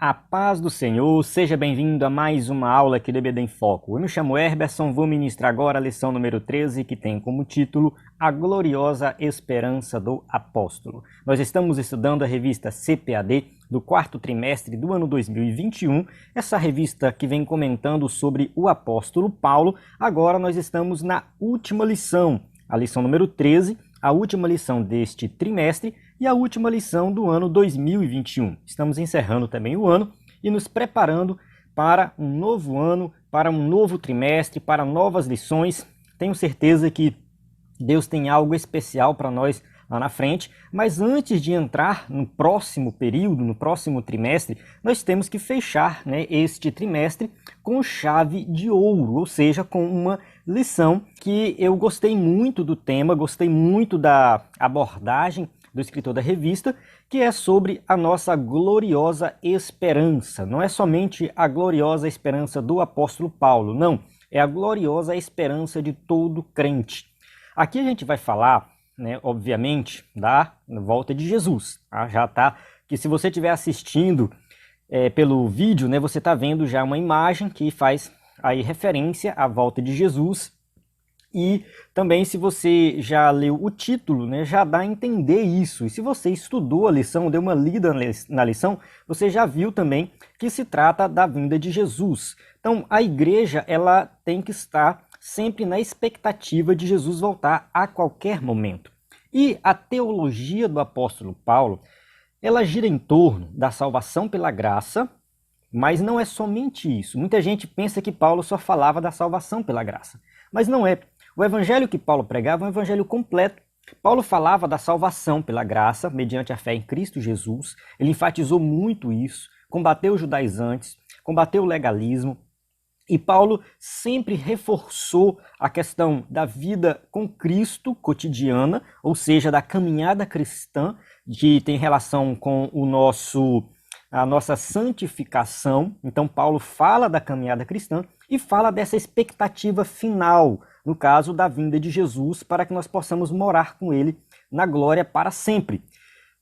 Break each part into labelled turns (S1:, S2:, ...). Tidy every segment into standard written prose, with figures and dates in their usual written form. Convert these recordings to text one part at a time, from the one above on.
S1: A paz do Senhor, seja bem-vindo a mais uma aula aqui do EBD em Foco. Eu me chamo Herberson, vou ministrar agora a lição número 13, que tem como título A Gloriosa Esperança do Apóstolo. Nós estamos estudando a revista CPAD do quarto trimestre do ano 2021, essa revista que vem comentando sobre o apóstolo Paulo. Agora nós estamos na última lição, a lição número 13, a última lição deste trimestre, e a última lição do ano 2021. Estamos encerrando também o ano e nos preparando para um novo ano, para um novo trimestre, para novas lições. Tenho certeza que Deus tem algo especial para nós lá na frente, mas antes de entrar no próximo período, no próximo trimestre, nós temos que fechar, este trimestre com chave de ouro, ou seja, com uma lição que eu gostei muito do tema, gostei muito da abordagem do escritor da revista, que é sobre a nossa gloriosa esperança. Não é somente a gloriosa esperança do apóstolo Paulo, não. É a gloriosa esperança de todo crente. Aqui a gente vai falar, obviamente, da volta de Jesus. Tá? Já tá, que se você estiver assistindo pelo vídeo, você está vendo já uma imagem que faz aí referência à volta de Jesus. E também, se você já leu o título, já dá a entender isso. E se você estudou a lição, deu uma lida na lição, você já viu também que se trata da vinda de Jesus. Então, a igreja ela tem que estar sempre na expectativa de Jesus voltar a qualquer momento. E a teologia do apóstolo Paulo, ela gira em torno da salvação pela graça, mas não é somente isso. Muita gente pensa que Paulo só falava da salvação pela graça, mas não é. O evangelho que Paulo pregava é um evangelho completo. Paulo falava da salvação pela graça, mediante a fé em Cristo Jesus. Ele enfatizou muito isso, combateu os judaizantes, combateu o legalismo. E Paulo sempre reforçou a questão da vida com Cristo cotidiana, ou seja, da caminhada cristã, que tem relação com a nossa santificação. Então Paulo fala da caminhada cristã e fala dessa expectativa final, no caso da vinda de Jesus, para que nós possamos morar com ele na glória para sempre.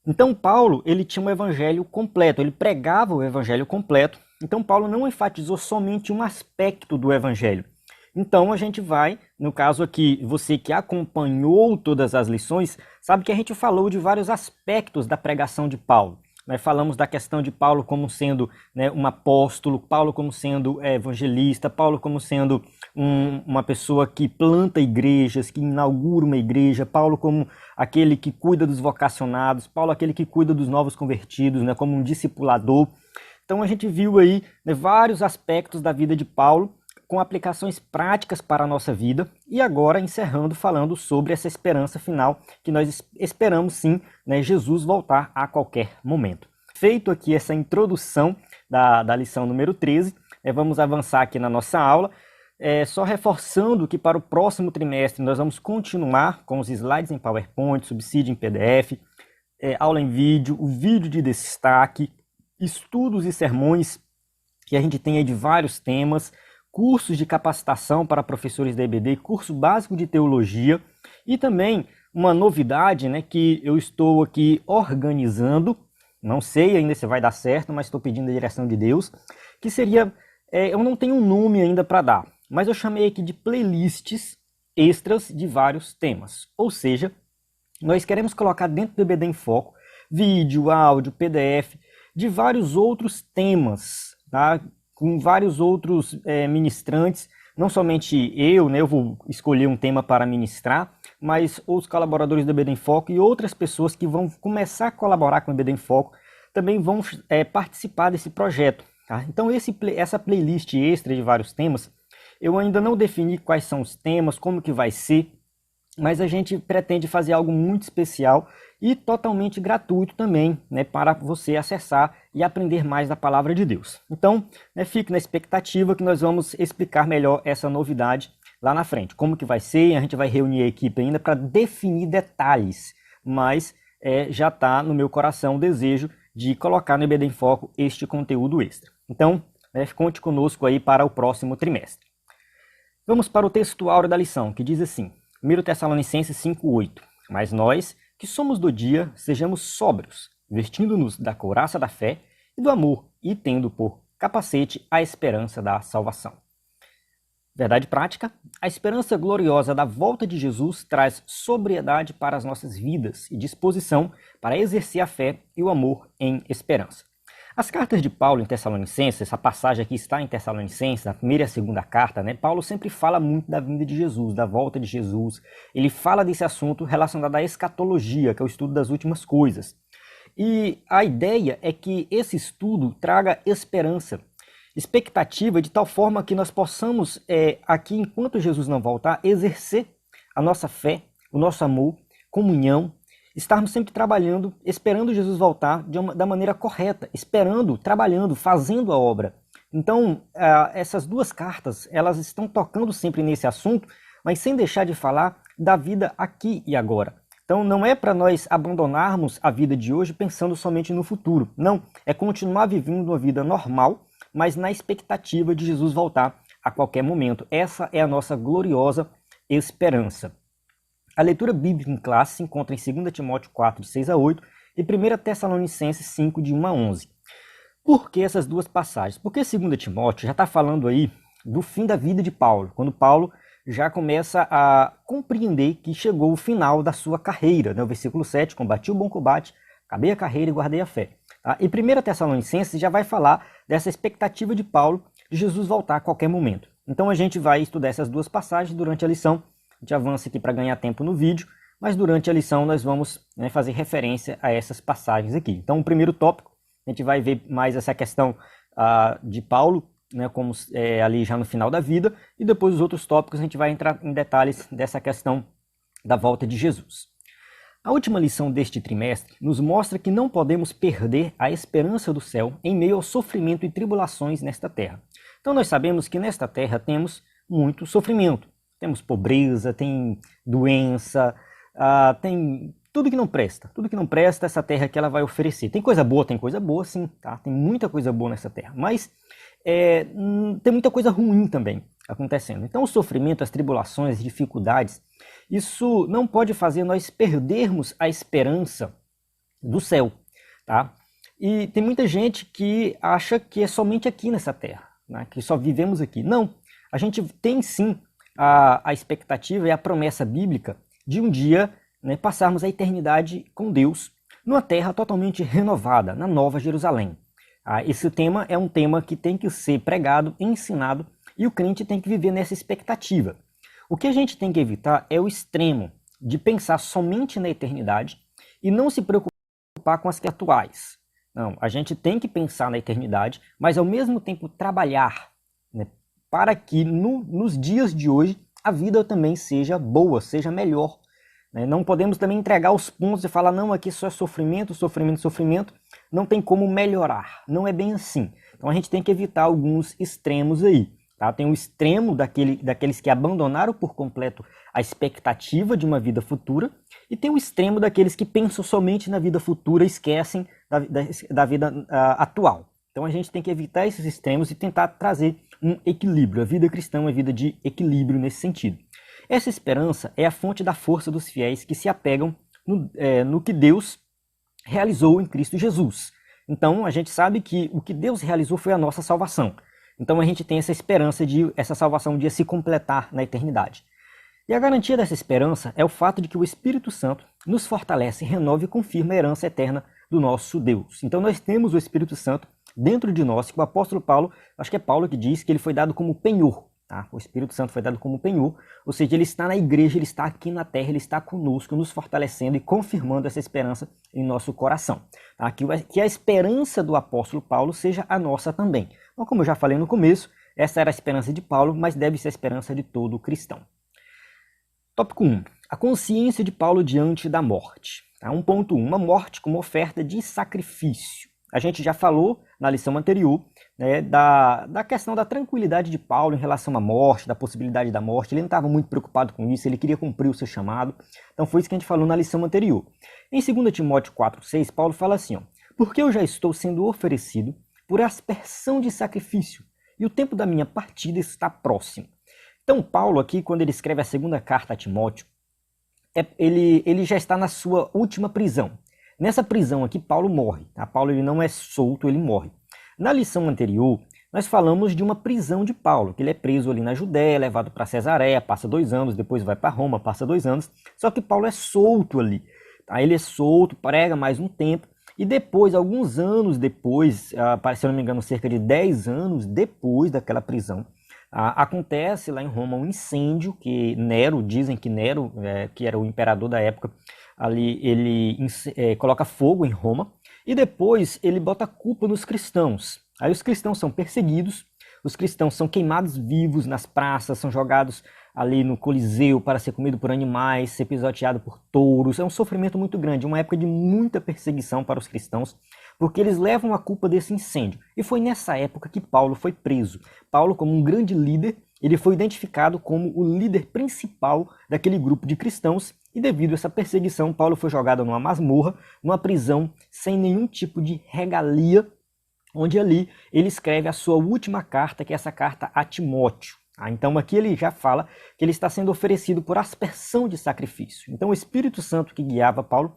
S1: Então Paulo, ele tinha um evangelho completo, ele pregava o evangelho completo. Então Paulo não enfatizou somente um aspecto do evangelho. Então a gente vai, no caso aqui, você que acompanhou todas as lições, sabe que a gente falou de vários aspectos da pregação de Paulo. Falamos da questão de Paulo como sendo um apóstolo, Paulo como sendo evangelista, Paulo como sendo uma pessoa que planta igrejas, que inaugura uma igreja, Paulo como aquele que cuida dos vocacionados, Paulo aquele que cuida dos novos convertidos, como um discipulador. Então a gente viu aí vários aspectos da vida de Paulo com aplicações práticas para a nossa vida, e agora encerrando falando sobre essa esperança final que nós esperamos sim, Jesus voltar a qualquer momento. Feito aqui essa introdução da lição número 13, vamos avançar aqui na nossa aula, só reforçando que para o próximo trimestre nós vamos continuar com os slides em PowerPoint, subsídio em PDF, aula em vídeo, o vídeo de destaque, estudos e sermões que a gente tem aí de vários temas, cursos de capacitação para professores da EBD, curso básico de teologia e também uma novidade que eu estou aqui organizando, não sei ainda se vai dar certo, mas estou pedindo a direção de Deus, que seria, eu não tenho um nome ainda para dar, mas eu chamei aqui de playlists extras de vários temas, ou seja, nós queremos colocar dentro do EBD em Foco vídeo, áudio, PDF, de vários outros temas, tá? Com vários outros ministrantes, não somente eu vou escolher um tema para ministrar, mas os colaboradores do EBD em Foco e outras pessoas que vão começar a colaborar com o EBD em Foco também vão participar desse projeto. Tá? Então essa playlist extra de vários temas, eu ainda não defini quais são os temas, como que vai ser, mas a gente pretende fazer algo muito especial e totalmente gratuito também, para você acessar e aprender mais da palavra de Deus. Então, fique na expectativa que nós vamos explicar melhor essa novidade lá na frente. Como que vai ser, a gente vai reunir a equipe ainda para definir detalhes, mas já está no meu coração o desejo de colocar no EBD em Foco este conteúdo extra. Então, conte conosco aí para o próximo trimestre. Vamos para o texto áureo da lição, que diz assim, 1 Tessalonicenses 5:8, mas nós, que somos do dia, sejamos sóbrios, vestindo-nos da couraça da fé e do amor, e tendo por capacete a esperança da salvação. Verdade prática: a esperança gloriosa da volta de Jesus traz sobriedade para as nossas vidas e disposição para exercer a fé e o amor em esperança. As cartas de Paulo em Tessalonicenses, essa passagem aqui está em Tessalonicenses, na primeira e a segunda carta, né? Paulo sempre fala muito da vinda de Jesus, da volta de Jesus. Ele fala desse assunto relacionado à escatologia, que é o estudo das últimas coisas. E a ideia é que esse estudo traga esperança, expectativa, de tal forma que nós possamos, aqui, enquanto Jesus não voltar, exercer a nossa fé, o nosso amor, comunhão, estarmos sempre trabalhando, esperando Jesus voltar da maneira correta, esperando, trabalhando, fazendo a obra. Então, essas duas cartas, elas estão tocando sempre nesse assunto, mas sem deixar de falar da vida aqui e agora. Então, não é para nós abandonarmos a vida de hoje pensando somente no futuro. Não, é continuar vivendo uma vida normal, mas na expectativa de Jesus voltar a qualquer momento. Essa é a nossa gloriosa esperança. A leitura bíblica em classe se encontra em 2 Timóteo 4, de 6 a 8 e 1 Tessalonicenses 5, de 1 a 11. Por que essas duas passagens? Porque 2 Timóteo já está falando aí do fim da vida de Paulo, quando Paulo já começa a compreender que chegou o final da sua carreira. Né? O versículo 7, combati o bom combate, acabei a carreira e guardei a fé. Tá? E 1 Tessalonicenses já vai falar dessa expectativa de Paulo de Jesus voltar a qualquer momento. Então a gente vai estudar essas duas passagens durante a lição. A gente avança aqui para ganhar tempo no vídeo, mas durante a lição nós vamos, né, fazer referência a essas passagens aqui. Então, o primeiro tópico, a gente vai ver mais essa questão de Paulo, né, como ali já no final da vida, e depois os outros tópicos a gente vai entrar em detalhes dessa questão da volta de Jesus. A última lição deste trimestre nos mostra que não podemos perder a esperança do céu em meio ao sofrimento e tribulações nesta terra. Então, nós sabemos que nesta terra temos muito sofrimento. Temos pobreza, tem doença, tem tudo que não presta. Tudo que não presta, essa terra que ela vai oferecer. Tem coisa boa sim, tá? Tem muita coisa boa nessa terra. Mas tem muita coisa ruim também acontecendo. Então o sofrimento, as tribulações, as dificuldades, isso não pode fazer nós perdermos a esperança do céu, tá? E tem muita gente que acha que é somente aqui nessa terra, né? Que só vivemos aqui. Não, a gente tem sim a expectativa e a promessa bíblica de um dia, né, passarmos a eternidade com Deus numa terra totalmente renovada, na Nova Jerusalém. Esse tema é um tema que tem que ser pregado, ensinado, e o crente tem que viver nessa expectativa. O que a gente tem que evitar é o extremo de pensar somente na eternidade e não se preocupar com as que atuais. Não, a gente tem que pensar na eternidade, mas ao mesmo tempo trabalhar, né, para que nos dias de hoje a vida também seja boa, seja melhor. Né? Não podemos também entregar os pontos e falar, não, aqui só é sofrimento, sofrimento, sofrimento, não tem como melhorar. Não é bem assim. Então a gente tem que evitar alguns extremos aí. Tá? Tem o extremo daqueles que abandonaram por completo a expectativa de uma vida futura, e tem o extremo daqueles que pensam somente na vida futura e esquecem da vida atual. Então a gente tem que evitar esses extremos e tentar trazer um equilíbrio. A vida cristã é uma vida de equilíbrio nesse sentido. Essa esperança é a fonte da força dos fiéis que se apegam no que Deus realizou em Cristo Jesus. Então a gente sabe que o que Deus realizou foi a nossa salvação. Então a gente tem essa esperança de essa salvação um dia se completar na eternidade. E a garantia dessa esperança é o fato de que o Espírito Santo nos fortalece, renova e confirma a herança eterna do nosso Deus. Então nós temos o Espírito Santo dentro de nós, que o apóstolo Paulo, acho que é Paulo que diz que ele foi dado como penhor. Tá? O Espírito Santo foi dado como penhor, ou seja, ele está na igreja, ele está aqui na terra, ele está conosco, nos fortalecendo e confirmando essa esperança em nosso coração. Tá? Que a esperança do apóstolo Paulo seja a nossa também. Então, como eu já falei no começo, essa era a esperança de Paulo, mas deve ser a esperança de todo cristão. Tópico 1. A consciência de Paulo diante da morte. Tá? 1.1. Uma morte como oferta de sacrifício. A gente já falou na lição anterior, né, da questão da tranquilidade de Paulo em relação à morte, da possibilidade da morte. Ele não estava muito preocupado com isso, ele queria cumprir o seu chamado. Então foi isso que a gente falou na lição anterior. Em 2 Timóteo 4,6, Paulo fala assim, porque eu já estou sendo oferecido por aspersão de sacrifício, e o tempo da minha partida está próximo. Então Paulo aqui, quando ele escreve a segunda carta a Timóteo, ele já está na sua última prisão. Nessa prisão aqui, Paulo morre. Tá? Paulo ele não é solto, ele morre. Na lição anterior, nós falamos de uma prisão de Paulo, que ele é preso ali na Judéia, levado para Cesareia, passa 2 anos, depois vai para Roma, passa 2 anos, só que Paulo é solto ali. Tá? Ele é solto, prega mais um tempo, e depois, alguns anos depois, se eu não me engano, cerca de 10 anos depois daquela prisão, acontece lá em Roma um incêndio que Nero, dizem que Nero, que era o imperador da época, ali ele coloca fogo em Roma, e depois ele bota a culpa nos cristãos. Aí os cristãos são perseguidos, os cristãos são queimados vivos nas praças, são jogados ali no Coliseu para ser comido por animais, ser pisoteado por touros. É um sofrimento muito grande, uma época de muita perseguição para os cristãos, porque eles levam a culpa desse incêndio. E foi nessa época que Paulo foi preso. Paulo, como um grande líder, ele foi identificado como o líder principal daquele grupo de cristãos, e devido a essa perseguição, Paulo foi jogado numa masmorra, numa prisão sem nenhum tipo de regalia, onde ali ele escreve a sua última carta, que é essa carta a Timóteo. Então aqui ele já fala que ele está sendo oferecido por aspersão de sacrifício. Então o Espírito Santo que guiava Paulo,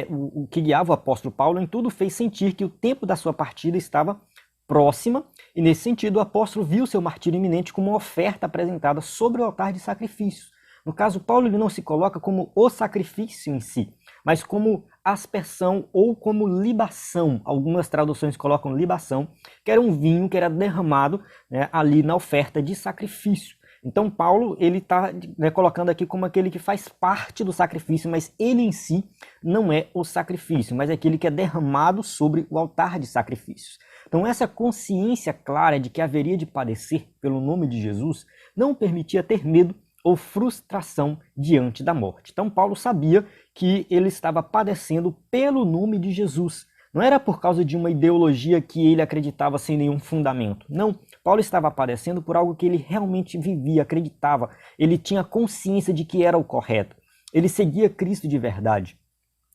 S1: o que guiava o apóstolo Paulo em tudo, fez sentir que o tempo da sua partida estava próxima, e nesse sentido o apóstolo viu seu martírio iminente como uma oferta apresentada sobre o altar de sacrifício. No caso, Paulo ele não se coloca como o sacrifício em si, mas como aspersão ou como libação. Algumas traduções colocam libação, que era um vinho que era derramado, né, ali na oferta de sacrifício. Então Paulo ele está, né, colocando aqui como aquele que faz parte do sacrifício, mas ele em si não é o sacrifício, mas é aquele que é derramado sobre o altar de sacrifícios. Então essa consciência clara de que haveria de padecer pelo nome de Jesus não permitia ter medo ou frustração diante da morte. Então Paulo sabia que ele estava padecendo pelo nome de Jesus. Não era por causa de uma ideologia que ele acreditava sem nenhum fundamento. Não, Paulo estava padecendo por algo que ele realmente vivia, acreditava. Ele tinha consciência de que era o correto. Ele seguia Cristo de verdade.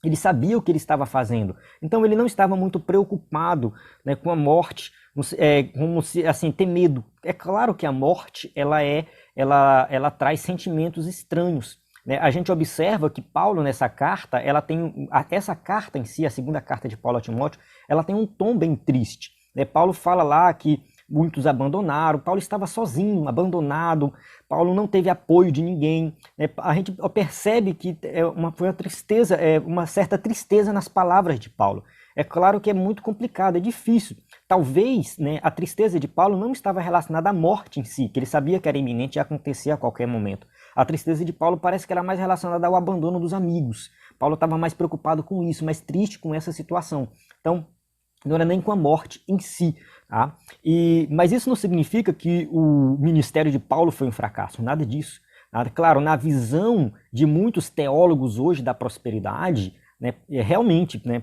S1: Ele sabia o que ele estava fazendo. Então ele não estava muito preocupado, né, com a morte, como se, assim, ter medo. É claro que a morte ela traz sentimentos estranhos, né? A gente observa que Paulo nessa carta, essa carta em si, a segunda carta de Paulo a Timóteo, ela tem um tom bem triste, né? Paulo fala lá que muitos abandonaram, Paulo estava sozinho, abandonado, Paulo não teve apoio de ninguém, né? A gente percebe que foi uma tristeza, uma certa tristeza nas palavras de Paulo. É claro que é muito complicado, é difícil. Talvez, né, a tristeza de Paulo não estava relacionada à morte em si, que ele sabia que era iminente e ia acontecer a qualquer momento. A tristeza de Paulo parece que era mais relacionada ao abandono dos amigos. Paulo estava mais preocupado com isso, mais triste com essa situação. Então, não era nem com a morte em si. Tá? Mas isso não significa que o ministério de Paulo foi um fracasso, nada disso. Nada. Claro, na visão de muitos teólogos hoje da prosperidade, né, realmente, né,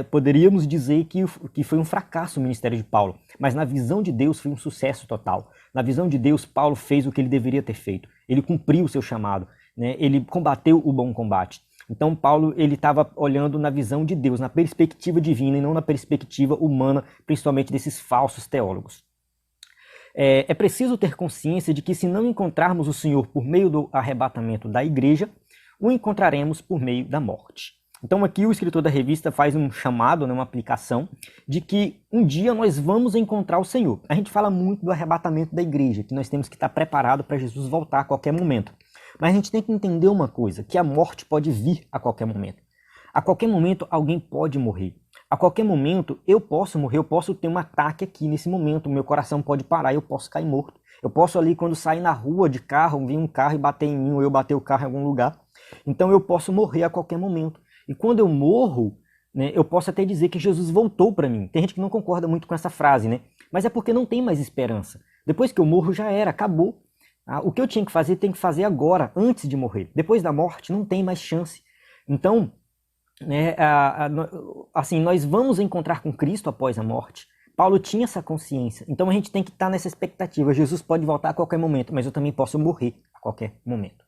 S1: poderíamos dizer que foi um fracasso o ministério de Paulo, mas na visão de Deus foi um sucesso total. Na visão de Deus, Paulo fez o que ele deveria ter feito. Ele cumpriu o seu chamado, né, ele combateu o bom combate. Então Paulo ele estava olhando na visão de Deus, na perspectiva divina e não na perspectiva humana, principalmente desses falsos teólogos. É preciso ter consciência de que se não encontrarmos o Senhor por meio do arrebatamento da igreja, o encontraremos por meio da morte. Então aqui o escritor da revista faz um chamado, né, uma aplicação, de que um dia nós vamos encontrar o Senhor. A gente fala muito do arrebatamento da igreja, que nós temos que estar preparados para Jesus voltar a qualquer momento. Mas a gente tem que entender uma coisa, que a morte pode vir a qualquer momento. A qualquer momento alguém pode morrer. A qualquer momento eu posso morrer, eu posso ter um ataque aqui nesse momento, meu coração pode parar e eu posso cair morto. Eu posso ali, quando sair na rua de carro, vir um carro e bater em mim, ou eu bater o carro em algum lugar. Então eu posso morrer a qualquer momento. E quando eu morro, né, eu posso até dizer que Jesus voltou para mim. Tem gente que não concorda muito com essa frase, né? Mas é porque não tem mais esperança. Depois que eu morro já era, acabou. O que eu tinha que fazer, tem que fazer agora, antes de morrer. Depois da morte não tem mais chance. Então, né, assim, nós vamos encontrar com Cristo após a morte. Paulo tinha essa consciência. Então a gente tem que estar nessa expectativa. Jesus pode voltar a qualquer momento, mas eu também posso morrer a qualquer momento.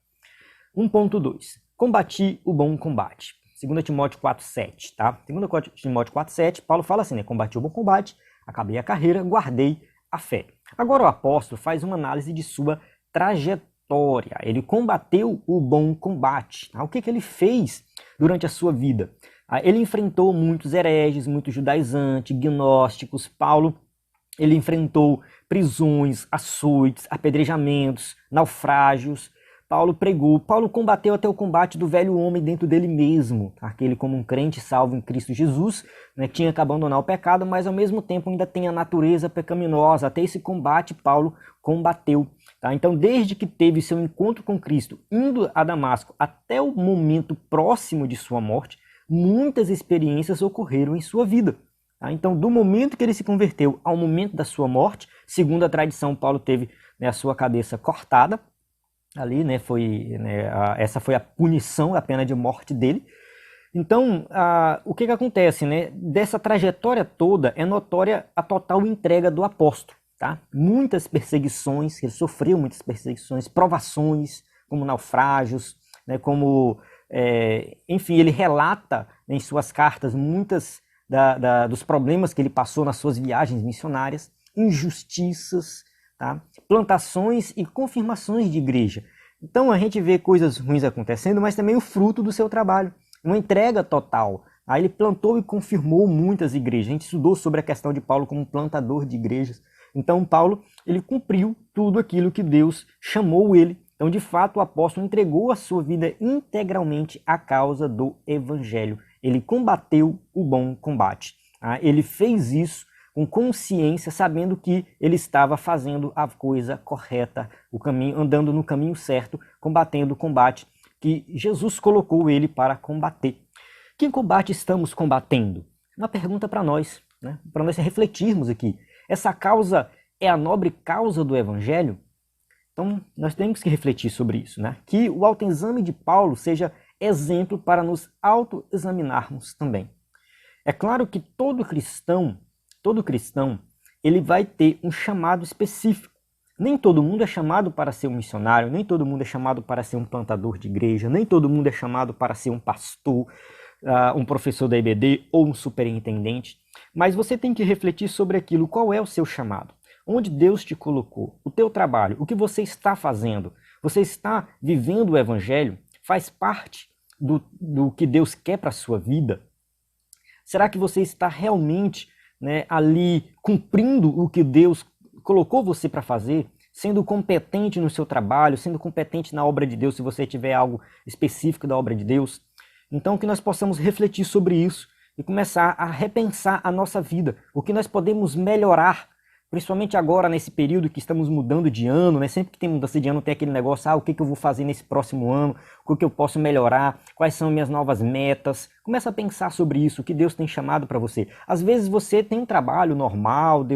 S1: 1.2. Combati o bom combate. 2 Timóteo 4,7, tá? 2 Timóteo 4,7, Paulo fala assim, né? Combati o bom combate, acabei a carreira, guardei a fé. Agora o apóstolo faz uma análise de sua trajetória. Ele combateu o bom combate. Tá? O que ele fez durante a sua vida? Ele enfrentou muitos hereges, muitos judaizantes, gnósticos. Paulo, ele enfrentou prisões, açoites, apedrejamentos, naufrágios. Paulo pregou, Paulo combateu até o combate do velho homem dentro dele mesmo, aquele como um crente salvo em Cristo Jesus, né, tinha que abandonar o pecado, mas ao mesmo tempo ainda tem a natureza pecaminosa. Até esse combate Paulo combateu. Tá? Então, desde que teve seu encontro com Cristo, indo a Damasco até o momento próximo de sua morte, muitas experiências ocorreram em sua vida. Tá? Então, do momento que ele se converteu ao momento da sua morte, segundo a tradição, Paulo teve, né, a sua cabeça cortada, ali, né, essa foi a punição, a pena de morte dele. Então, o que acontece, né? Dessa trajetória toda é notória a total entrega do apóstolo, tá? Muitas perseguições, ele sofreu muitas perseguições, provações, como naufrágios, né, enfim, ele relata em suas cartas muitas dos problemas que ele passou nas suas viagens missionárias, injustiças, tá? Plantações e confirmações de igreja. Então a gente vê coisas ruins acontecendo, mas também o fruto do seu trabalho, uma entrega total. Aí ele plantou e confirmou muitas igrejas. A gente estudou sobre a questão de Paulo como plantador de igrejas. Então Paulo, ele cumpriu tudo aquilo que Deus chamou ele. Então, de fato, o apóstolo entregou a sua vida integralmente à causa do evangelho. Ele combateu o bom combate. Ele fez isso com consciência, sabendo que ele estava fazendo a coisa correta, o caminho, andando no caminho certo, combatendo o combate que Jesus colocou ele para combater. Que combate estamos combatendo? Uma pergunta para nós, né? Para nós refletirmos aqui. Essa causa é a nobre causa do Evangelho? Então, nós temos que refletir sobre isso, né? Que o autoexame de Paulo seja exemplo para nos autoexaminarmos também. É claro que todo cristão, ele vai ter um chamado específico. Nem todo mundo é chamado para ser um missionário, nem todo mundo é chamado para ser um plantador de igreja, nem todo mundo é chamado para ser um pastor, um professor da EBD ou um superintendente. Mas você tem que refletir sobre aquilo, qual é o seu chamado, onde Deus te colocou, o teu trabalho, o que você está fazendo. Você está vivendo o evangelho? Faz parte do que Deus quer para a sua vida? Será que você está realmente, né, ali cumprindo o que Deus colocou você para fazer, sendo competente no seu trabalho, sendo competente na obra de Deus, se você tiver algo específico da obra de Deus? Então, que nós possamos refletir sobre isso e começar a repensar a nossa vida, o que nós podemos melhorar, principalmente agora nesse período que estamos mudando de ano, né? Sempre que tem mudança de ano tem aquele negócio, o que eu vou fazer nesse próximo ano, o que eu posso melhorar, quais são minhas novas metas. Começa a pensar sobre isso, o que Deus tem chamado para você. Às vezes você tem um trabalho normal,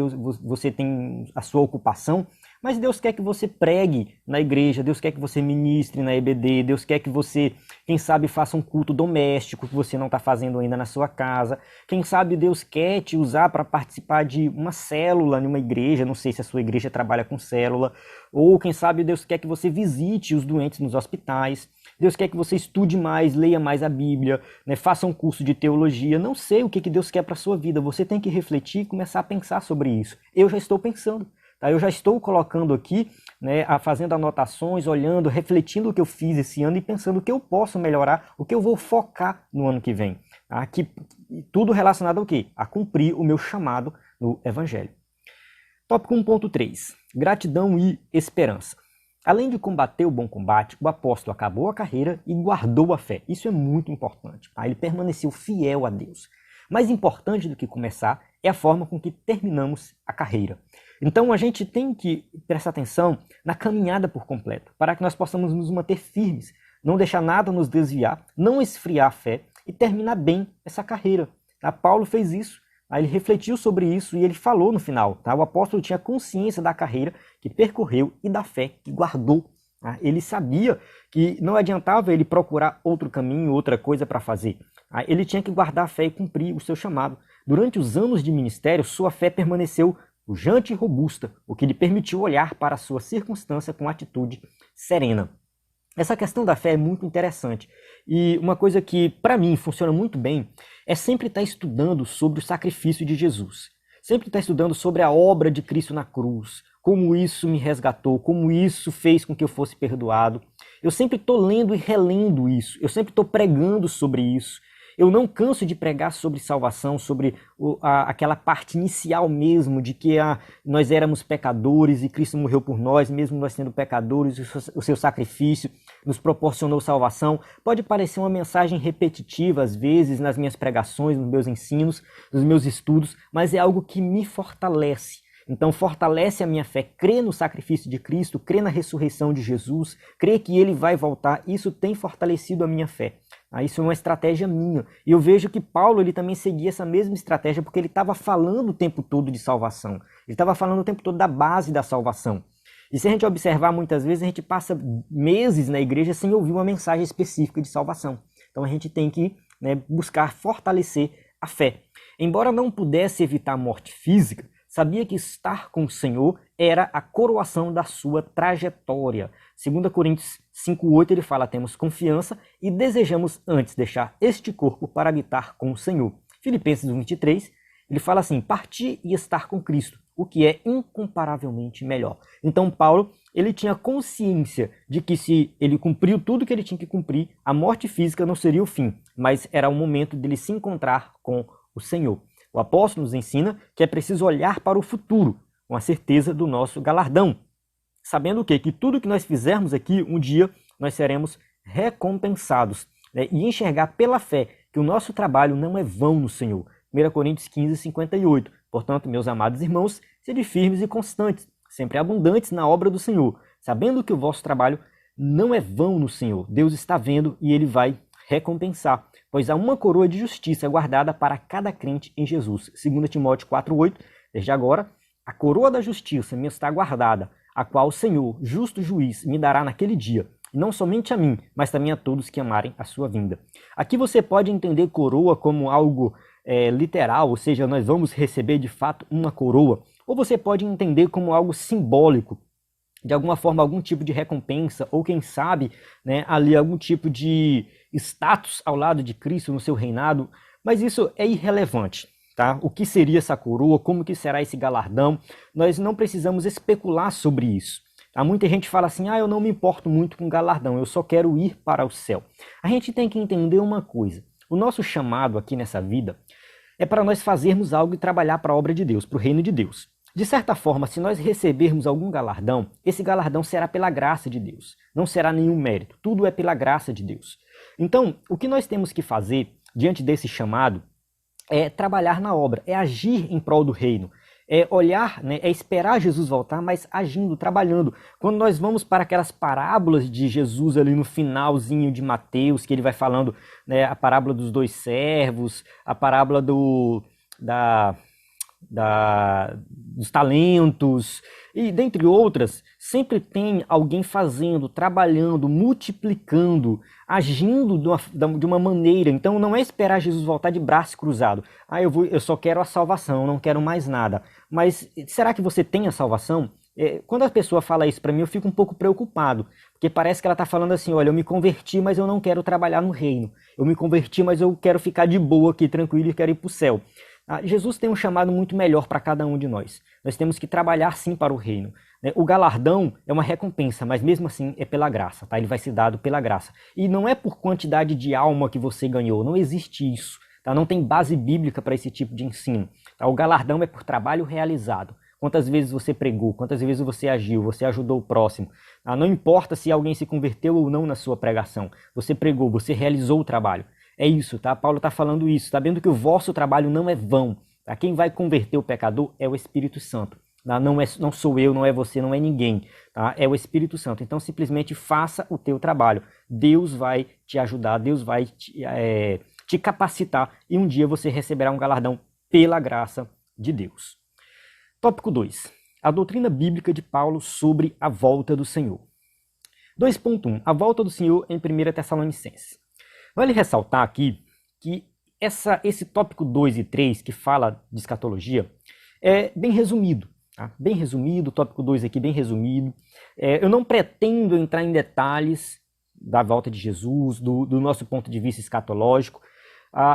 S1: você tem a sua ocupação, mas Deus quer que você pregue na igreja, Deus quer que você ministre na EBD, Deus quer que você, quem sabe, faça um culto doméstico que você não está fazendo ainda na sua casa. Quem sabe Deus quer te usar para participar de uma célula em uma igreja, não sei se a sua igreja trabalha com célula, ou quem sabe Deus quer que você visite os doentes nos hospitais. Deus quer que você estude mais, leia mais a Bíblia, né, faça um curso de teologia. Não sei o que Deus quer para a sua vida, você tem que refletir e começar a pensar sobre isso. Eu já estou pensando. Tá? Eu já estou colocando aqui, né, fazendo anotações, olhando, refletindo o que eu fiz esse ano e pensando o que eu posso melhorar, o que eu vou focar no ano que vem. Tá? Tudo relacionado ao quê? A cumprir o meu chamado no Evangelho. Tópico 1.3. Gratidão e esperança. Além de combater o bom combate, o apóstolo acabou a carreira e guardou a fé. Isso é muito importante. Tá? Ele permaneceu fiel a Deus. Mais importante do que começar é a forma com que terminamos a carreira. Então a gente tem que prestar atenção na caminhada por completo, para que nós possamos nos manter firmes, não deixar nada nos desviar, não esfriar a fé e terminar bem essa carreira. Tá? Paulo fez isso, tá? Ele refletiu sobre isso e ele falou no final. Tá? O apóstolo tinha consciência da carreira que percorreu e da fé que guardou. Tá? Ele sabia que não adiantava ele procurar outro caminho, outra coisa para fazer. Tá? Ele tinha que guardar a fé e cumprir o seu chamado. Durante os anos de ministério, sua fé permaneceu pujante e robusta, o que lhe permitiu olhar para a sua circunstância com atitude serena. Essa questão da fé é muito interessante. E uma coisa que, para mim, funciona muito bem é sempre estar estudando sobre o sacrifício de Jesus. Sempre estar estudando sobre a obra de Cristo na cruz, como isso me resgatou, como isso fez com que eu fosse perdoado. Eu sempre estou lendo e relendo isso, eu sempre estou pregando sobre isso. Eu não canso de pregar sobre salvação, sobre aquela parte inicial mesmo, de que nós éramos pecadores e Cristo morreu por nós, mesmo nós sendo pecadores, o seu sacrifício nos proporcionou salvação. Pode parecer uma mensagem repetitiva, às vezes, nas minhas pregações, nos meus ensinos, nos meus estudos, mas é algo que me fortalece. Então fortalece a minha fé, crê no sacrifício de Cristo, crê na ressurreição de Jesus, crê que Ele vai voltar, isso tem fortalecido a minha fé. Isso é uma estratégia minha. E eu vejo que Paulo ele também seguia essa mesma estratégia porque ele estava falando o tempo todo de salvação. Ele estava falando o tempo todo da base da salvação. E se a gente observar muitas vezes, a gente passa meses na igreja sem ouvir uma mensagem específica de salvação. Então a gente tem que buscar fortalecer a fé. Embora não pudesse evitar a morte física, sabia que estar com o Senhor era a coroação da sua trajetória. 2 Coríntios 5,8 ele fala, temos confiança e desejamos antes deixar este corpo para habitar com o Senhor. Filipenses 1,23, ele fala assim, partir e estar com Cristo, o que é incomparavelmente melhor. Então Paulo, ele tinha consciência de que se ele cumpriu tudo que ele tinha que cumprir, a morte física não seria o fim, mas era o momento dele se encontrar com o Senhor. O apóstolo nos ensina que é preciso olhar para o futuro, com a certeza do nosso galardão. Sabendo o quê? Que tudo que nós fizermos aqui, um dia nós seremos recompensados. E enxergar pela fé que o nosso trabalho não é vão no Senhor. 1 Coríntios 15:58. Portanto, meus amados irmãos, sede firmes e constantes, sempre abundantes na obra do Senhor, sabendo que o vosso trabalho não é vão no Senhor. Deus está vendo e Ele vai recompensar, pois há uma coroa de justiça guardada para cada crente em Jesus. 2 Timóteo 4,8, desde agora, a coroa da justiça me está guardada, a qual o Senhor, justo juiz, me dará naquele dia, e não somente a mim, mas também a todos que amarem a sua vinda. Aqui você pode entender coroa como algo literal, ou seja, nós vamos receber de fato uma coroa, ou você pode entender como algo simbólico, de alguma forma, algum tipo de recompensa, ou quem sabe, ali algum tipo de status ao lado de Cristo no seu reinado, mas isso é irrelevante, tá? O que seria essa coroa, como que será esse galardão, nós não precisamos especular sobre isso. Tá? Muita gente fala assim, eu não me importo muito com galardão, eu só quero ir para o céu. A gente tem que entender uma coisa, o nosso chamado aqui nessa vida é para nós fazermos algo e trabalhar para a obra de Deus, para o reino de Deus. De certa forma, se nós recebermos algum galardão, esse galardão será pela graça de Deus. Não será nenhum mérito. Tudo é pela graça de Deus. Então, o que nós temos que fazer diante desse chamado é trabalhar na obra, é agir em prol do reino, é olhar, é esperar Jesus voltar, mas agindo, trabalhando. Quando nós vamos para aquelas parábolas de Jesus ali no finalzinho de Mateus, que ele vai falando, a parábola dos 2 servos, a parábola dos talentos, e dentre outras, sempre tem alguém fazendo, trabalhando, multiplicando, agindo de uma maneira. Então não é esperar Jesus voltar de braço cruzado. Eu só quero a salvação, não quero mais nada. Mas será que você tem a salvação? Quando a pessoa fala isso para mim, eu fico um pouco preocupado, porque parece que ela está falando assim, olha, eu me converti, mas eu não quero trabalhar no reino. Eu me converti, mas eu quero ficar de boa aqui, tranquilo, e quero ir para o céu. Jesus tem um chamado muito melhor para cada um de nós. Nós temos que trabalhar sim para o reino. O galardão é uma recompensa, mas mesmo assim é pela graça, tá? Ele vai ser dado pela graça. E não é por quantidade de alma que você ganhou, não existe isso. Tá? Não tem base bíblica para esse tipo de ensino. Tá? O galardão é por trabalho realizado. Quantas vezes você pregou, quantas vezes você agiu, você ajudou o próximo. Tá? Não importa se alguém se converteu ou não na sua pregação. Você pregou, você realizou o trabalho. É isso, tá? Paulo está falando isso, sabendo que o vosso trabalho não é vão. Tá? Quem vai converter o pecador é o Espírito Santo. Tá? Não sou eu, não é você, não é ninguém. Tá? É o Espírito Santo. Então simplesmente faça o teu trabalho. Deus vai te ajudar, Deus vai te capacitar e um dia você receberá um galardão pela graça de Deus. Tópico 2. A doutrina bíblica de Paulo sobre a volta do Senhor. 2.1. A volta do Senhor em 1 Tessalonicenses. Vale ressaltar aqui que esse tópico 2 e 3, que fala de escatologia, é bem resumido. Tá? Bem resumido, o tópico 2 aqui bem resumido. Eu não pretendo entrar em detalhes da volta de Jesus, do nosso ponto de vista escatológico.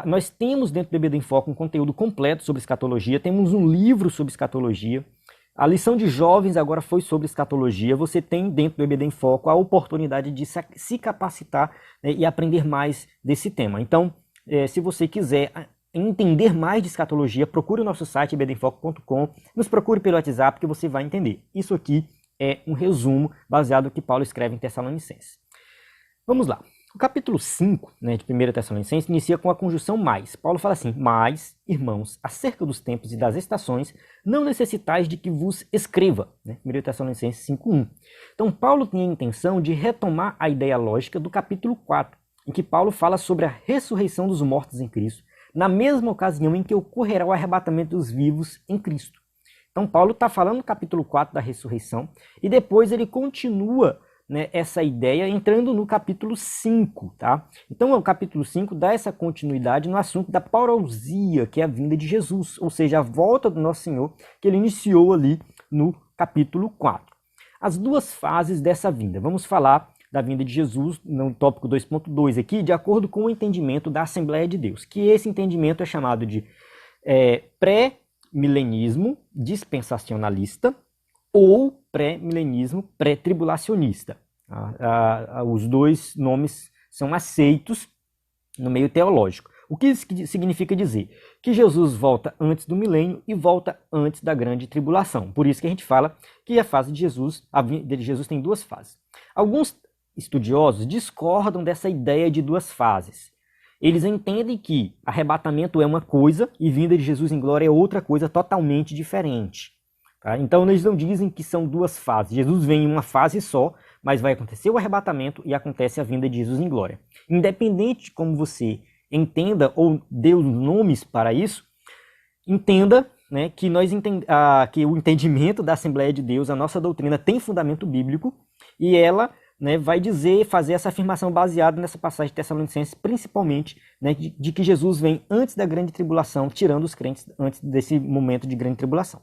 S1: Nós temos dentro do EBD em Foco um conteúdo completo sobre escatologia, temos um livro sobre escatologia. A lição de jovens agora foi sobre escatologia. Você tem dentro do EBD em Foco a oportunidade de se capacitar e aprender mais desse tema. Então, se você quiser entender mais de escatologia, procure o nosso site ebedenfoco.com, nos procure pelo WhatsApp que você vai entender. Isso aqui é um resumo baseado no que Paulo escreve em Tessalonicenses. Vamos lá. O capítulo 5, né, de 1 Tessalonicenses inicia com a conjunção mais. Paulo fala assim: mas, irmãos, acerca dos tempos e das estações, não necessitais de que vos escreva. Né? 1 Tessalonicenses 5:1. Então, Paulo tem a intenção de retomar a ideia lógica do capítulo 4, em que Paulo fala sobre a ressurreição dos mortos em Cristo, na mesma ocasião em que ocorrerá o arrebatamento dos vivos em Cristo. Então, Paulo está falando no capítulo 4 da ressurreição, e depois ele continua, né, essa ideia entrando no capítulo 5, tá? Então, o capítulo 5 dá essa continuidade no assunto da parousia, que é a vinda de Jesus, ou seja, a volta do nosso Senhor, que ele iniciou ali no capítulo 4. As duas fases dessa vinda. Vamos falar da vinda de Jesus no tópico 2.2 aqui, de acordo com o entendimento da Assembleia de Deus, que esse entendimento é chamado de pré-milenismo dispensacionalista ou pré-milenismo pré-tribulacionista. Os dois nomes são aceitos no meio teológico. O que isso significa dizer? Que Jesus volta antes do milênio e volta antes da grande tribulação. Por isso que a gente fala que a fase de Jesus, a vinda de Jesus tem duas fases. Alguns estudiosos discordam dessa ideia de duas fases. Eles entendem que arrebatamento é uma coisa e vinda de Jesus em glória é outra coisa totalmente diferente. Tá? Então eles não dizem que são duas fases. Jesus vem em uma fase só, mas vai acontecer o arrebatamento e acontece a vinda de Jesus em glória. Independente de como você entenda ou dê os nomes para isso, entenda, né, que, que o entendimento da Assembleia de Deus, a nossa doutrina, tem fundamento bíblico e ela, né, vai fazer essa afirmação baseada nessa passagem de Tessalonicenses, principalmente, né, de que Jesus vem antes da grande tribulação, tirando os crentes antes desse momento de grande tribulação.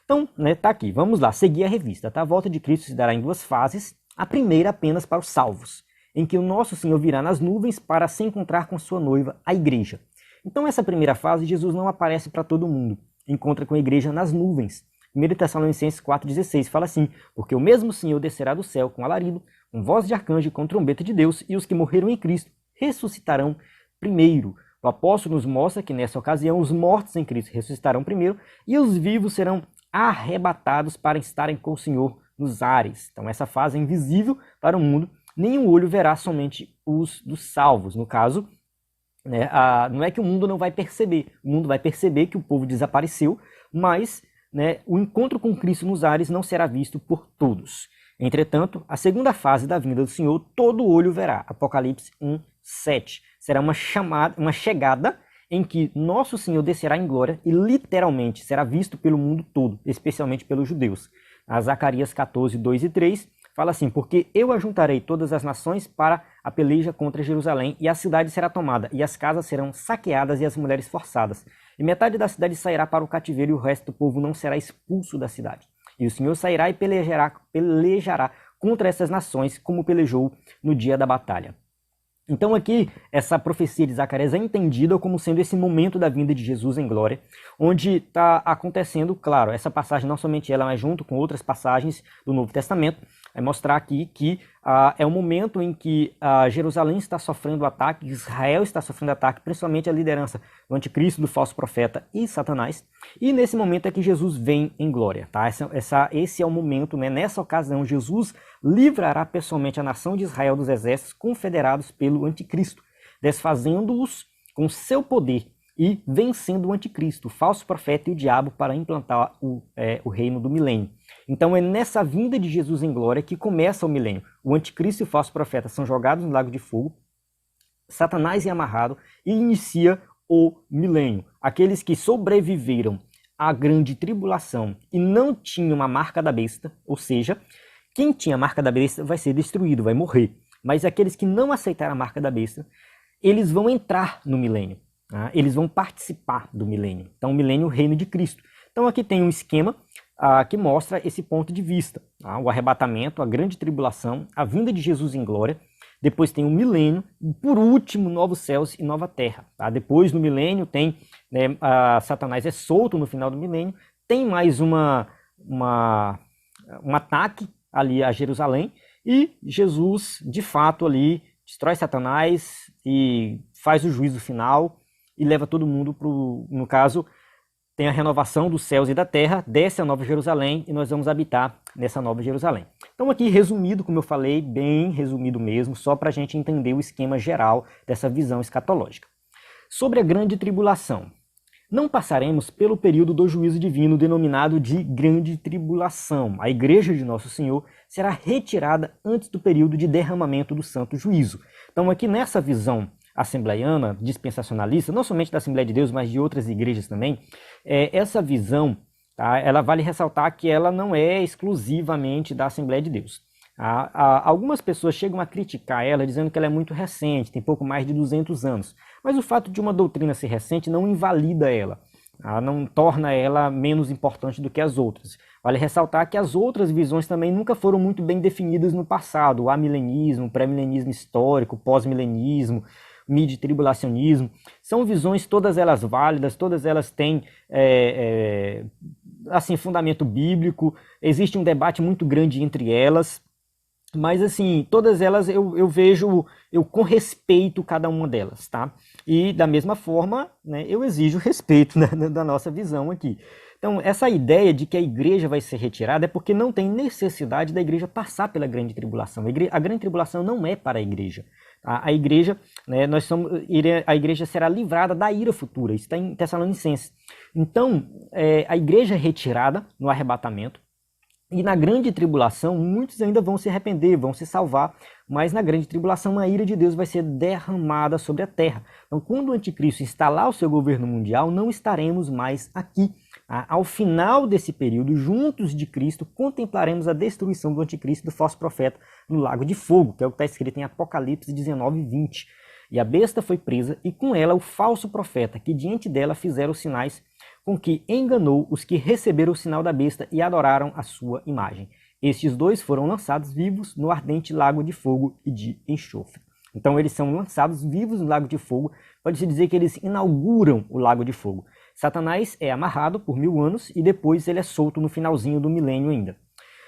S1: Então, né, tá aqui, vamos lá, seguir a revista. Tá? A volta de Cristo se dará em duas fases. A primeira apenas para os salvos, em que o nosso Senhor virá nas nuvens para se encontrar com sua noiva, a igreja. Então, essa primeira fase, Jesus não aparece para todo mundo. Encontra com a igreja nas nuvens. 1 Tessalonicenses 4,16 fala assim: porque o mesmo Senhor descerá do céu com alarido, com voz de arcanjo e com trombeta de Deus, e os que morreram em Cristo ressuscitarão primeiro. O apóstolo nos mostra que nessa ocasião os mortos em Cristo ressuscitarão primeiro e os vivos serão arrebatados para estarem com o Senhor nos ares. Então essa fase é invisível para o mundo, nenhum olho verá, somente os dos salvos. No caso, né, não é que o mundo não vai perceber, o mundo vai perceber que o povo desapareceu, mas, né, o encontro com Cristo nos ares não será visto por todos. Entretanto, a segunda fase da vinda do Senhor, todo olho verá. Apocalipse 1:7. Será uma chegada em que nosso Senhor descerá em glória e literalmente será visto pelo mundo todo, especialmente pelos judeus. A Zacarias 14:2-3 fala assim: porque eu ajuntarei todas as nações para a peleja contra Jerusalém, e a cidade será tomada, e as casas serão saqueadas e as mulheres forçadas. E metade da cidade sairá para o cativeiro e o resto do povo não será expulso da cidade. E o Senhor sairá e pelejará contra essas nações, como pelejou no dia da batalha. Então aqui, essa profecia de Zacarias é entendida como sendo esse momento da vinda de Jesus em glória, onde está acontecendo, claro, essa passagem não somente ela, mas junto com outras passagens do Novo Testamento, vai mostrar aqui que é um momento em que Jerusalém está sofrendo ataque, Israel está sofrendo ataque, principalmente a liderança do anticristo, do falso profeta e Satanás, e nesse momento é que Jesus vem em glória. Tá? Esse é o momento, né? Nessa ocasião, Jesus livrará pessoalmente a nação de Israel dos exércitos confederados pelo anticristo, desfazendo-os com seu poder e vencendo o anticristo, o falso profeta e o diabo para implantar o reino do milênio. Então é nessa vinda de Jesus em glória que começa o milênio. O anticristo e o falso profeta são jogados no lago de fogo, Satanás é amarrado e inicia o milênio. Aqueles que sobreviveram à grande tribulação e não tinham a marca da besta, ou seja, quem tinha a marca da besta vai ser destruído, vai morrer. Mas aqueles que não aceitaram a marca da besta, eles vão entrar no milênio. Tá? Eles vão participar do milênio. Então o milênio é o reino de Cristo. Então aqui tem um esquema que mostra esse ponto de vista. Tá? O arrebatamento, a grande tribulação, a vinda de Jesus em glória. Depois tem o milênio, e por último, novos céus e nova terra. Tá? Depois no milênio tem, né, Satanás é solto no final do milênio, tem mais um ataque ali a Jerusalém, e Jesus, de fato, ali destrói Satanás e faz o juízo final e leva todo mundo no caso, tem a renovação dos céus e da terra, desce a Nova Jerusalém e nós vamos habitar nessa Nova Jerusalém. Então aqui resumido, como eu falei, bem resumido mesmo, só para a gente entender o esquema geral dessa visão escatológica. Sobre a grande tribulação. Não passaremos pelo período do juízo divino denominado de grande tribulação. A igreja de Nosso Senhor será retirada antes do período de derramamento do santo juízo. Então aqui nessa visão assembleiana, dispensacionalista, não somente da Assembleia de Deus, mas de outras igrejas também, essa visão, tá, ela vale ressaltar que ela não é exclusivamente da Assembleia de Deus. Algumas pessoas chegam a criticar ela dizendo que ela é muito recente, tem pouco mais de 200 anos. Mas o fato de uma doutrina ser recente não invalida ela, não torna ela menos importante do que as outras. Vale ressaltar que as outras visões também nunca foram muito bem definidas no passado. O amilenismo, o pré-milenismo histórico, o pós-milenismo, mid-tribulacionismo, são visões todas elas válidas, todas elas têm assim, fundamento bíblico, existe um debate muito grande entre elas, mas assim, todas elas eu vejo com respeito cada uma delas, tá? E da mesma forma, né, eu exijo respeito da nossa visão aqui. Então, essa ideia de que a igreja vai ser retirada é porque não tem necessidade da igreja passar pela grande tribulação. A grande tribulação não é para a igreja. A igreja, né, a igreja será livrada da ira futura. Isso está em Tessalonicenses. Então, a igreja é retirada no arrebatamento. E na grande tribulação, muitos ainda vão se arrepender, vão se salvar, mas na grande tribulação a ira de Deus vai ser derramada sobre a terra. Então, quando o anticristo instalar o seu governo mundial, não estaremos mais aqui. Ao final desse período, juntos de Cristo, contemplaremos a destruição do anticristo e do falso profeta no lago de fogo, que é o que está escrito em Apocalipse 19:20. E a besta foi presa, e com ela o falso profeta, que diante dela fizeram os sinais com que enganou os que receberam o sinal da besta e adoraram a sua imagem. Estes dois foram lançados vivos no ardente lago de fogo e de enxofre. Então eles são lançados vivos no lago de fogo, pode-se dizer que eles inauguram o lago de fogo. Satanás é amarrado por 1000 anos e depois ele é solto no finalzinho do milênio ainda.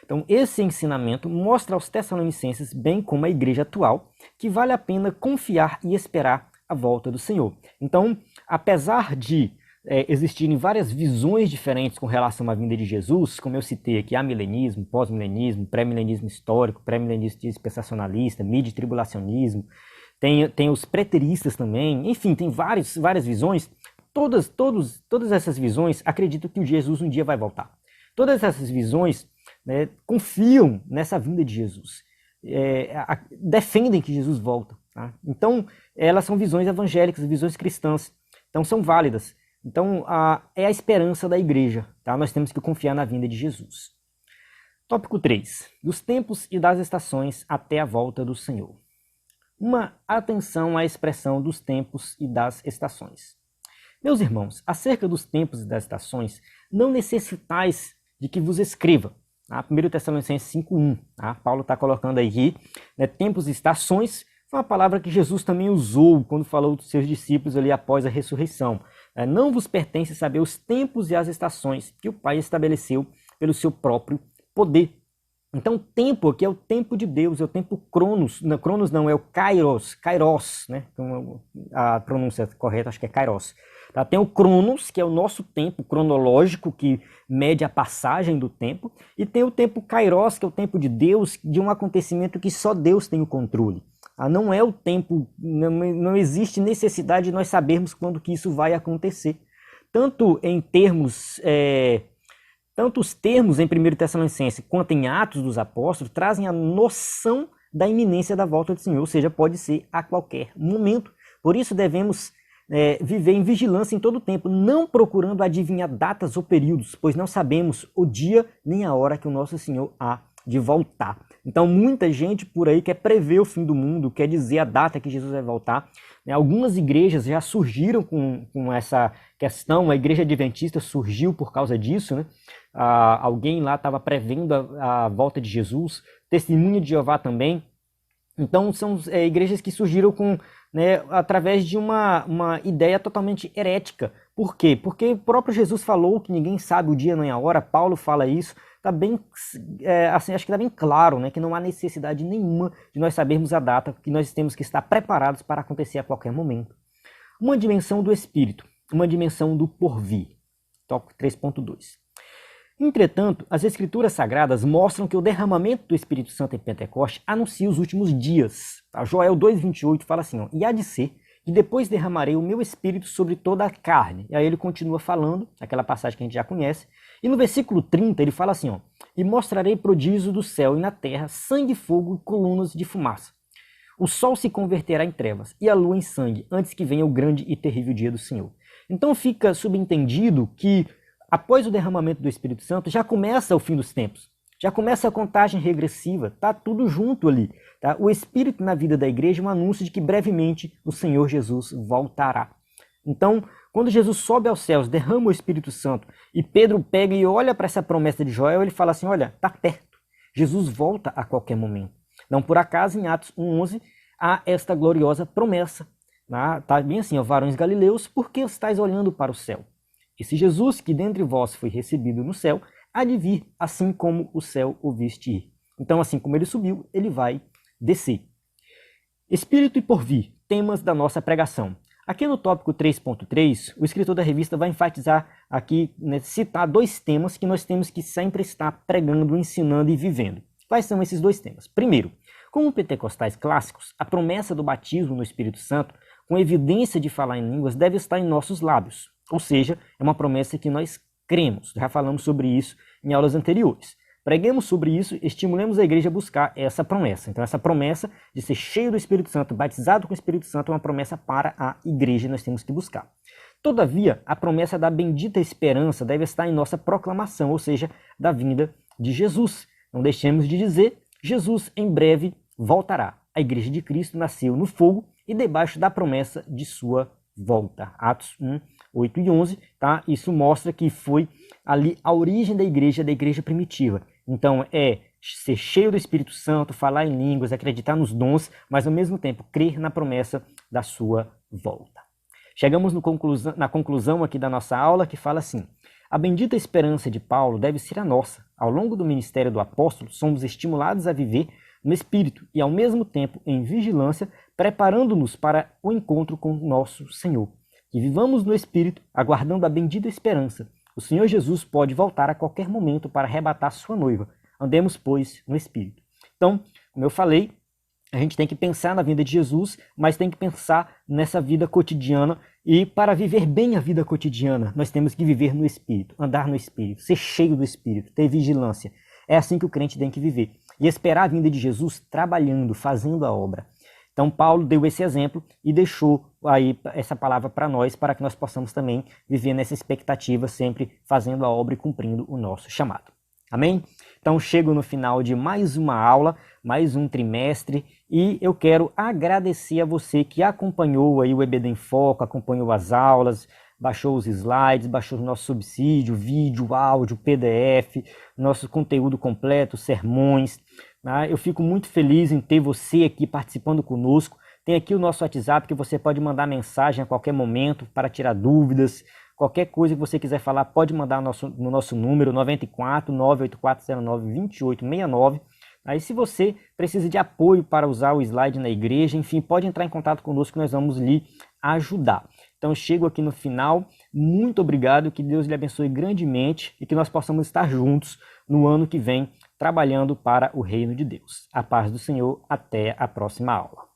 S1: Então esse ensinamento mostra aos Tessalonicenses, bem como a igreja atual, que vale a pena confiar e esperar a volta do Senhor. Então, apesar de existirem várias visões diferentes com relação à vinda de Jesus, como eu citei aqui, amilenismo, pós-milenismo, pré-milenismo histórico, pré-milenismo dispensacionalista, mid-tribulacionismo, tem os preteristas também, enfim, tem várias visões. Todas essas visões acreditam que o Jesus um dia vai voltar. Todas essas visões, né, confiam nessa vinda de Jesus, defendem que Jesus volta. Tá? Então, elas são visões evangélicas, visões cristãs, então são válidas. Então, é a esperança da igreja, tá? Nós temos que confiar na vinda de Jesus. Tópico 3. Dos tempos e das estações até a volta do Senhor. Uma atenção à expressão dos tempos e das estações. Meus irmãos, acerca dos tempos e das estações, não necessitais de que vos escreva. Tá? 1 Tessalonicenses 5:1. Tá? Paulo está colocando aí, né, tempos e estações, foi uma palavra que Jesus também usou quando falou dos seus discípulos ali após a ressurreição. Não vos pertence saber os tempos e as estações que o Pai estabeleceu pelo seu próprio poder. Então, tempo aqui é o tempo de Deus, é o tempo Cronos. Não, Cronos não, é o Kairos, né? Então, a pronúncia correta acho que é Kairos. Tá? Tem o Cronos, que é o nosso tempo cronológico, que mede a passagem do tempo. E tem o tempo Kairos, que é o tempo de Deus, de um acontecimento que só Deus tem o controle. Não é o tempo, não existe necessidade de nós sabermos quando que isso vai acontecer. Tanto os termos em 1 Tessalonicenses quanto em Atos dos Apóstolos trazem a noção da iminência da volta do Senhor, ou seja, pode ser a qualquer momento. Por isso devemos viver em vigilância em todo o tempo, não procurando adivinhar datas ou períodos, pois não sabemos o dia nem a hora que o nosso Senhor há de voltar. Então muita gente por aí quer prever o fim do mundo, quer dizer a data que Jesus vai voltar. Algumas igrejas já surgiram com essa questão, a igreja adventista surgiu por causa disso, né? Alguém lá estava prevendo a volta de Jesus, Testemunha de Jeová também. Então são igrejas que surgiram através de uma ideia totalmente herética. Por quê? Porque o próprio Jesus falou que ninguém sabe o dia nem a hora, Paulo fala isso. Tá bem, assim, acho que está bem claro, né, que não há necessidade nenhuma de nós sabermos a data, que nós temos que estar preparados para acontecer a qualquer momento. uma dimensão do espírito, uma dimensão do porvir. Tópico 3.2. Entretanto, as Escrituras Sagradas mostram que o derramamento do Espírito Santo em Pentecoste anuncia os últimos dias. Joel 2,28 fala assim, e há de ser que depois derramarei o meu Espírito sobre toda a carne. E aí ele continua falando, aquela passagem que a gente já conhece. E no versículo 30 ele fala assim, e mostrarei prodígio do céu e na terra, sangue, fogo e colunas de fumaça. O sol se converterá em trevas e a lua em sangue, antes que venha o grande e terrível dia do Senhor. Então fica subentendido que após o derramamento do Espírito Santo, já começa o fim dos tempos. Já começa a contagem regressiva. Tá tudo junto ali. Tá? O Espírito na vida da igreja é um anúncio de que brevemente o Senhor Jesus voltará. Então, quando Jesus sobe aos céus, derrama o Espírito Santo, e Pedro pega e olha para essa promessa de Joel, ele fala assim, olha, está perto. Jesus volta a qualquer momento. Não por acaso, em Atos 1:11, há esta gloriosa promessa. Está bem assim, varões galileus, por que estáis olhando para o céu? Esse Jesus que dentre vós foi recebido no céu, há de vir, assim como o céu o viste ir. Então, assim como ele subiu, ele vai descer. Espírito e porvir, temas da nossa pregação. Aqui no tópico 3.3, o escritor da revista vai enfatizar aqui, citar dois temas que nós temos que sempre estar pregando, ensinando e vivendo. Quais são esses dois temas? Primeiro, como pentecostais clássicos, a promessa do batismo no Espírito Santo, com evidência de falar em línguas, deve estar em nossos lábios. Ou seja, é uma promessa que nós cremos. Já falamos sobre isso em aulas anteriores. Preguemos sobre isso, estimulemos a igreja a buscar essa promessa. Então, essa promessa de ser cheio do Espírito Santo, batizado com o Espírito Santo, é uma promessa para a igreja e nós temos que buscar. Todavia, a promessa da bendita esperança deve estar em nossa proclamação, ou seja, da vinda de Jesus. Não deixemos de dizer, Jesus em breve voltará. A igreja de Cristo nasceu no fogo e debaixo da promessa de sua volta. Atos 1:8 e 11, tá? Isso mostra que foi ali a origem da igreja primitiva. Então é ser cheio do Espírito Santo, falar em línguas, acreditar nos dons, mas ao mesmo tempo crer na promessa da sua volta. Chegamos na conclusão aqui da nossa aula que fala assim, a bendita esperança de Paulo deve ser a nossa. Ao longo do ministério do apóstolo, somos estimulados a viver no Espírito e ao mesmo tempo em vigilância, preparando-nos para o encontro com o nosso Senhor. Que vivamos no Espírito, aguardando a bendita esperança. O Senhor Jesus pode voltar a qualquer momento para arrebatar sua noiva. Andemos, pois, no Espírito. Então, como eu falei, a gente tem que pensar na vinda de Jesus, mas tem que pensar nessa vida cotidiana. E para viver bem a vida cotidiana, nós temos que viver no Espírito, andar no Espírito, ser cheio do Espírito, ter vigilância. É assim que o crente tem que viver. E esperar a vinda de Jesus trabalhando, fazendo a obra. Então Paulo deu esse exemplo e deixou aí essa palavra para nós, para que nós possamos também viver nessa expectativa, sempre fazendo a obra e cumprindo o nosso chamado. Amém? Então chego no final de mais uma aula, mais um trimestre, e eu quero agradecer a você que acompanhou aí o EBD em Foco, acompanhou as aulas, baixou os slides, baixou o nosso subsídio, vídeo, áudio, PDF, nosso conteúdo completo, sermões. Eu fico muito feliz em ter você aqui participando conosco. Tem aqui o nosso WhatsApp que você pode mandar mensagem a qualquer momento para tirar dúvidas. Qualquer coisa que você quiser falar, pode mandar no nosso número 94 98409 2869. Aí se você precisa de apoio para usar o slide na igreja, enfim, pode entrar em contato conosco que nós vamos lhe ajudar. Então chego aqui no final, muito obrigado, que Deus lhe abençoe grandemente e que nós possamos estar juntos no ano que vem, trabalhando para o reino de Deus. A paz do Senhor, até a próxima aula.